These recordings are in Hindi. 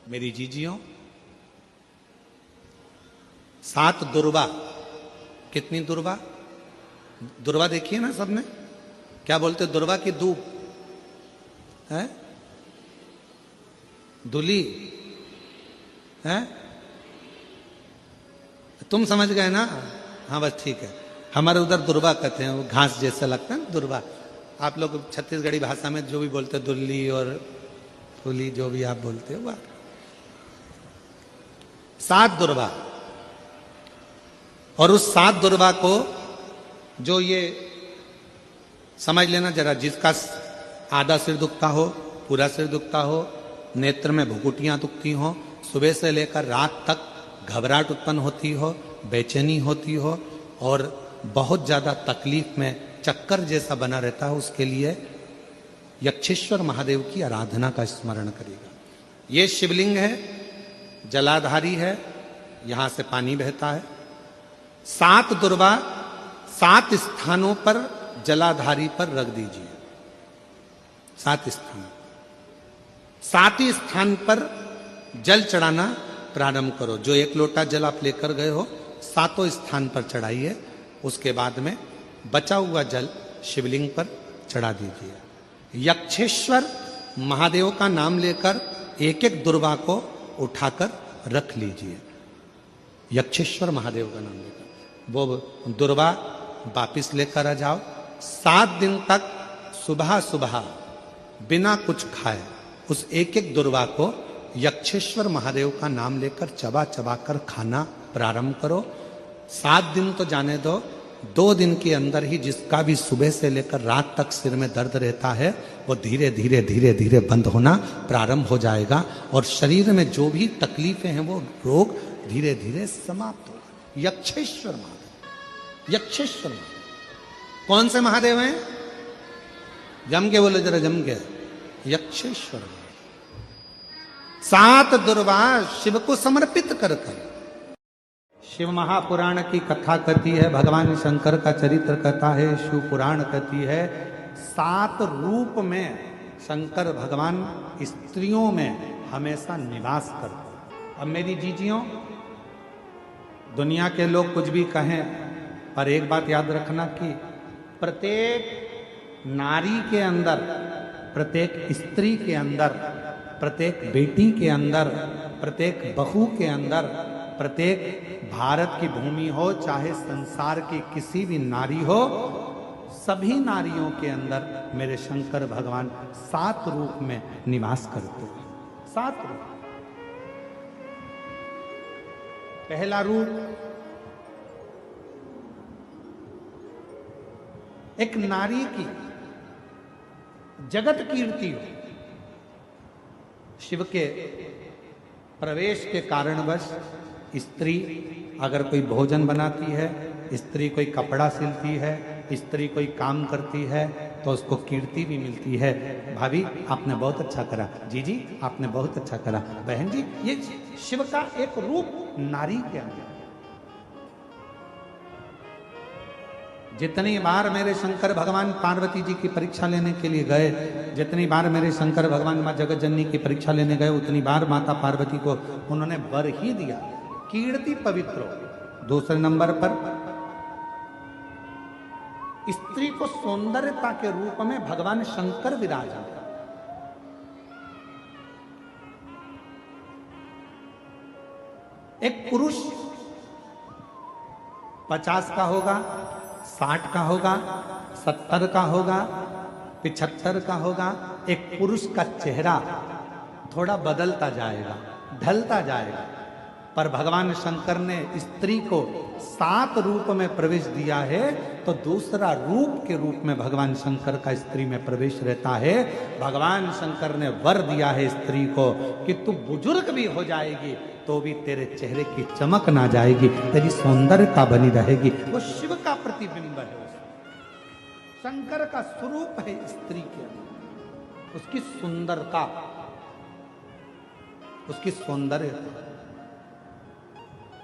मेरी जीजियों, 7 दुर्वा। कितनी दुर्वा? दुर्वा देखिए ना सबने, क्या बोलते दुर्वा की दूब है, दुली है। तुम समझ गए ना? हाँ बस ठीक है। हमारे उधर दुर्वा कहते हैं, वो घास जैसा लगता है दुर्वा। आप लोग छत्तीसगढ़ी भाषा में जो भी बोलते हैं दुल्ली और फूली, जो भी आप बोलते हो, 7 दुर्वा। और उस 7 दुर्वा को जो ये समझ लेना जरा, जिसका आधा सिर दुखता हो, पूरा सिर दुखता हो, नेत्र में भुकुटियां दुखती हो, सुबह से लेकर रात तक घबराहट उत्पन्न होती हो, बेचैनी होती हो और बहुत ज्यादा तकलीफ में चक्कर जैसा बना रहता है, उसके लिए यक्षेश्वर महादेव की आराधना का स्मरण करेगा। ये शिवलिंग है, जलाधारी है, यहां से पानी बहता है। 7 दुर्वा 7 स्थानों पर जलाधारी पर रख दीजिए। 7 स्थान, 7 ही स्थान पर जल चढ़ाना प्रारंभ करो। जो 1 लोटा जल आप लेकर गए हो, 7 स्थान पर चढ़ाइए। उसके बाद में बचा हुआ जल शिवलिंग पर चढ़ा दीजिए। यक्षेश्वर महादेव का नाम लेकर एक एक दुर्वा को उठाकर रख लीजिए। यक्षेश्वर महादेव का नाम लेकर वो दुर्वा वापिस लेकर आ जाओ। 7 दिन तक सुबह सुबह बिना कुछ खाए उस एक एक दुर्वा को यक्षेश्वर महादेव का नाम लेकर चबा चबा कर खाना प्रारंभ करो। 7 दिन तो जाने दो, 2 दिन के अंदर ही जिसका भी सुबह से लेकर रात तक सिर में दर्द रहता है, वो धीरे धीरे धीरे धीरे बंद होना प्रारंभ हो जाएगा और शरीर में जो भी तकलीफें हैं वो रोग धीरे धीरे समाप्त होगा। यक्षेश्वर महादेव, यक्षेश्वर महादेव। कौन से महादेव हैं? जम के बोलो जरा, जम के। यक्षेश्वर महादेव। 7 दुर्वा शिव को समर्पित कर कर। शिव महापुराण की कथा कहती है, भगवान शंकर का चरित्र कहता है, शिव पुराण कहती है, 7 रूप में शंकर भगवान स्त्रियों में हमेशा निवास करते हैं। अब मेरी जीजियों, दुनिया के लोग कुछ भी कहें, पर एक बात याद रखना कि प्रत्येक नारी के अंदर, प्रत्येक स्त्री के अंदर, प्रत्येक बेटी के अंदर, प्रत्येक बहू के अंदर, प्रत्येक भारत की भूमि हो चाहे संसार की किसी भी नारी हो, सभी नारियों के अंदर मेरे शंकर भगवान 7 रूप में निवास करते हैं। 7 रूप। पहला रूप, एक नारी की जगत कीर्ति हो। शिव के प्रवेश के कारणवश स्त्री अगर कोई भोजन बनाती है, स्त्री कोई कपड़ा सिलती है, स्त्री कोई काम करती है, तो उसको कीर्ति भी मिलती है। भाभी आपने बहुत अच्छा करा, जी आपने बहुत अच्छा करा, बहन जी। ये शिव का एक रूप नारी के अंदर। जितनी बार मेरे शंकर भगवान पार्वती जी की परीक्षा लेने के लिए गए, जितनी बार मेरे शंकर भगवान माँ जगत जननी की परीक्षा लेने गए, उतनी बार माता पार्वती को उन्होंने वर ही दिया, कीर्ति पवित्र हो। दूसरे नंबर पर स्त्री को सौंदर्यता के रूप में भगवान शंकर विराजा। एक पुरुष 50 का होगा, 60 का होगा, 70 का होगा, 75 का होगा। एक पुरुष का चेहरा थोड़ा बदलता जाएगा, ढलता जाएगा, पर भगवान शंकर ने स्त्री को 7 रूप में प्रवेश दिया है, तो दूसरा रूप के रूप में भगवान शंकर का स्त्री में प्रवेश रहता है। भगवान शंकर ने वर दिया है स्त्री को कि तू बुजुर्ग भी हो जाएगी तो भी तेरे चेहरे की चमक ना जाएगी, तेरी सौंदर्यता बनी रहेगी। वो शिव का प्रतिबिंब है, शंकर का स्वरूप है स्त्री के अंदर, उसकी सुंदरता, उसकी सौंदर्यता।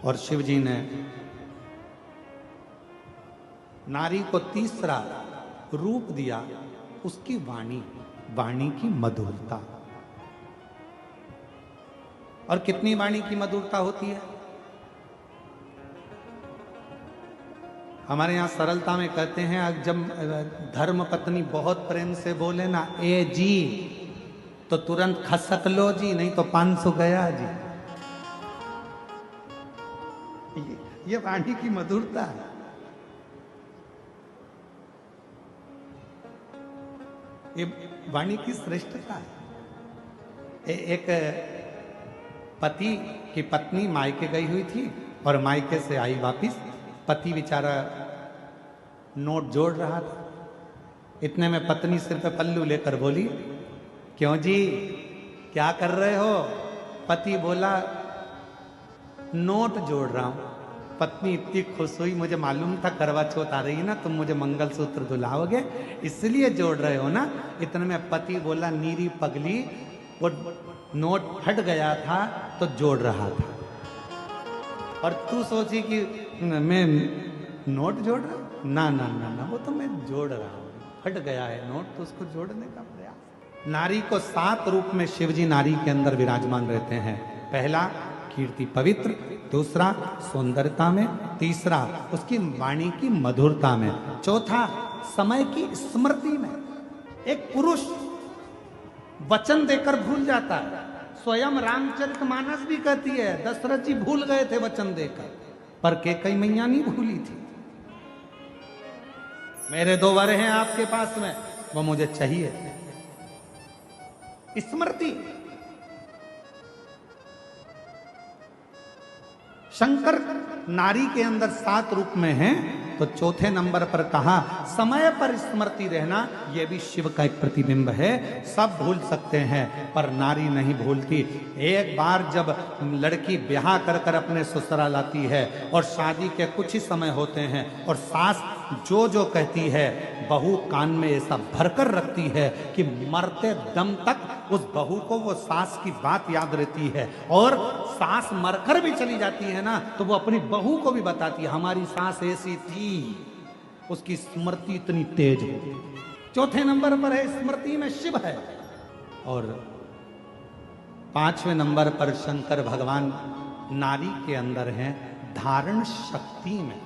और शिव जी ने नारी को तीसरा रूप दिया, उसकी वाणी, वाणी की मधुरता। और कितनी वाणी की मधुरता होती है। हमारे यहाँ सरलता में कहते हैं, जब धर्म पत्नी बहुत प्रेम से बोले ना, ए जी, तो तुरंत खसक लो जी, नहीं तो 500 गया जी। ये वाणी की मधुरता है। ये वाणी की श्रेष्ठता है। एक पति की पत्नी मायके गई हुई थी और मायके से आई वापिस। पति बेचारा नोट जोड़ रहा था। इतने में पत्नी सिर पे पल्लू लेकर बोली, क्यों जी, क्या कर रहे हो? पति बोला, नोट जोड़ रहा हूं। पत्नी इतनी खुश हुई, मुझे मालूम था करवा चौथ आ रही है ना, तुम मुझे मंगलसूत्र दुलाओगे, इसलिए जोड़ रहे हो ना। इतने में पति बोला, नीरी पगली, वो नोट फट गया था तो जोड़ रहा था। और तू सोची कि मैं नोट जोड़ रहा हूं? ना ना ना ना, वो तो मैं जोड़ रहा हूं, फट गया है नोट तो उसको जोड़ने का प्रयास। नारी को 7 रूप में शिवजी नारी के अंदर विराजमान रहते हैं। पहला कीर्ति पवित्र, दूसरा सौंदर्यता में, तीसरा उसकी वाणी की मधुरता में, चौथा समय की स्मृति में। एक पुरुष वचन देकर भूल जाता है। स्वयं रामचरितमानस भी कहती है, दशरथ जी भूल गए थे वचन देकर, पर कैकेयी मैया नहीं भूली थी। मेरे 2 वर हैं आपके पास में, वो मुझे चाहिए। स्मृति। शंकर नारी के अंदर 7 रूप में है, तो चौथे नंबर पर कहा समय पर स्मृति रहना, यह भी शिव का एक प्रतिबिंब है। सब भूल सकते हैं पर नारी नहीं भूलती। एक बार जब लड़की ब्याह कर कर अपने ससुराल आती है और शादी के कुछ ही समय होते हैं और सास जो जो कहती है बहू कान में ऐसा भरकर रखती है कि मरते दम तक उस बहू को वो सास की बात याद रहती है। और सास मरकर भी चली जाती है ना, तो वो अपनी बहू को भी बताती है, हमारी सास ऐसी थी। उसकी स्मृति इतनी तेज है। चौथे नंबर पर है स्मृति में शिव है। और 5वें नंबर पर शंकर भगवान नारी के अंदर हैं धारण शक्ति में।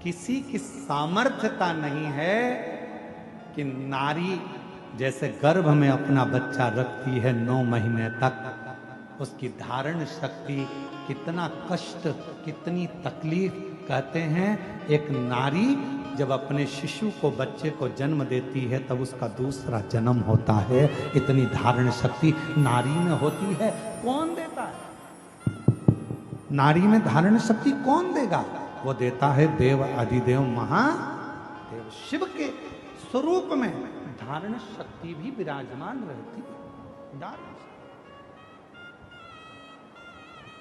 किसी की सामर्थ्यता नहीं है कि नारी जैसे गर्भ में अपना बच्चा रखती है 9 महीने तक, उसकी धारण शक्ति कितना कष्ट, कितनी तकलीफ। कहते हैं एक नारी जब अपने शिशु को, बच्चे को जन्म देती है तब उसका दूसरा जन्म होता है। इतनी धारण शक्ति नारी में होती है। कौन देता है? नारी में धारण शक्ति कौन देगा? वो देता है देव अधिदेव महादेव शिव के स्वरूप में धारण शक्ति भी विराजमान रहती है। धारण।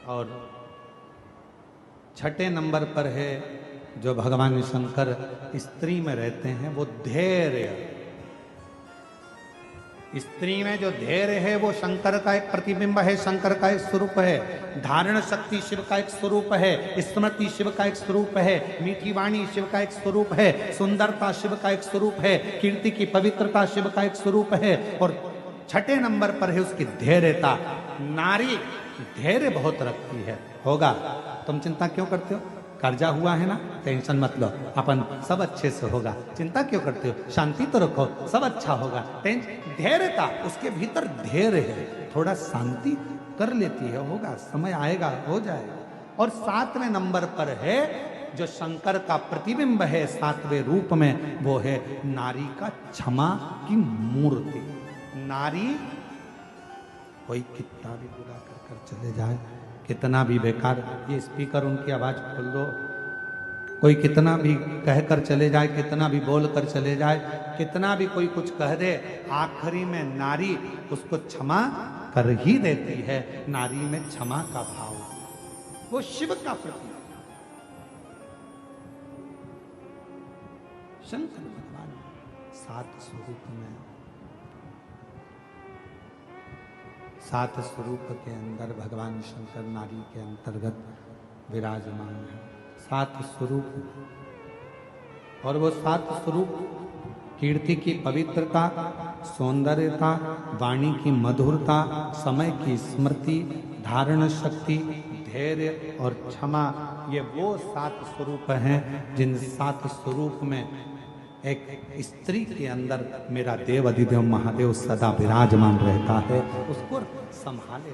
और 6ठे नंबर पर है जो भगवान शंकर स्त्री में रहते हैं, वो धैर्य। स्त्री में जो धैर्य है वो शंकर का एक प्रतिबिंब है, शंकर का एक स्वरूप है। धारण शक्ति शिव का एक स्वरूप है, स्मृति शिव का एक स्वरूप है, मीठी वाणी शिव का एक स्वरूप है, सुंदरता शिव का एक स्वरूप है, कीर्ति की पवित्रता शिव का एक स्वरूप है। और 6ठे नंबर पर है उसकी धैर्यता। नारी धैर्य बहुत रखती है। होगा, तुम चिंता क्यों करते हो? कर्जा हुआ है ना, टेंशन मत लो, अपन सब अच्छे से होगा। चिंता क्यों करते हो? शांति तो रखो, सब अच्छा होगा। धैर्यता, उसके भीतर धैर्य है, थोड़ा शांति कर लेती है, होगा, समय आएगा, हो जाएगा। और 7वें नंबर पर है जो शंकर का प्रतिबिंब है 7वें रूप में, वो है नारी का क्षमा की मूर्ति। नारी कोई कितना भी बुरा कर चले जाए, कितना भी बेकार, ये स्पीकर उनकी आवाज खोल दो, कोई कितना भी कहकर चले जाए, कितना भी बोल कर चले जाए, कितना भी कोई कुछ कह दे, आखिरी में नारी उसको क्षमा कर ही देती है। नारी में क्षमा का भाव, वो शिव का प्रतीक। शंकर भगवान 7 स्वरूप में, 7 स्वरूप के अंदर भगवान शंकर नारी के अंतर्गत विराजमान है। 7 स्वरूप, और वो 7 स्वरूप कीर्ति की पवित्रता, सौंदर्यता, वाणी की मधुरता, समय की स्मृति, धारण शक्ति, धैर्य और क्षमा, ये वो 7 स्वरूप हैं जिन 7 स्वरूप में एक स्त्री के अंदर मेरा देव अधिदेव महादेव सदा विराजमान रहता है। उसको संभाले।